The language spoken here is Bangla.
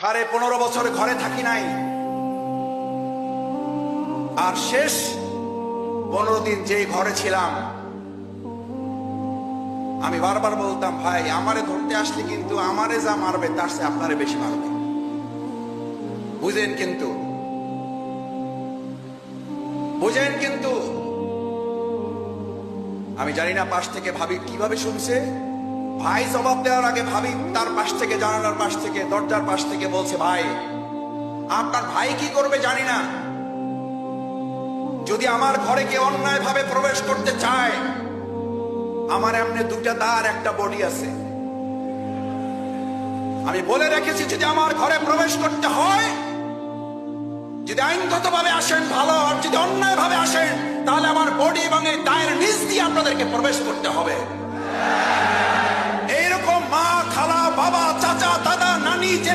15.5 বছর ঘরে থাকি নাই, আর শেষ 15 দিন যেই ঘরে ছিলাম, আমি বারবার বলতাম, ভাই আমারে ধরতে আসলে কিন্তু আমারে যা মারবে তার চেয়ে আপনারে বেশি মারবে। বুঝেন কিন্তু, বুঝেন কিন্তু। আমি জানি না পাশ থেকে ভাবি কিভাবে শুনছে। ভাই জবাব দেওয়ার আগে ভাবি তার পাশ থেকে, জানালার পাশ থেকে, দরজার পাশ থেকে বলছে, ভাই আপনার ভাই কি করবে জানি না, যদি আমার ঘরে কেউ অন্যায় ভাবে প্রবেশ করতে চায়, আমার এমনি 2টা দাঁড়, একটা বডি আছে। আমি বলে রেখেছি, যদি আমার ঘরে প্রবেশ করতে হয়, যদি আইনগত ভাবে আসেন ভালো, আর যদি অন্যায় ভাবে আসেন তাহলে আমার বডি এবং এই দায়ের নিচ দিয়ে আপনাদেরকে প্রবেশ করতে হবে। এইরকম মা, খালা, বাবা, চাচা, দাদা, নানি যে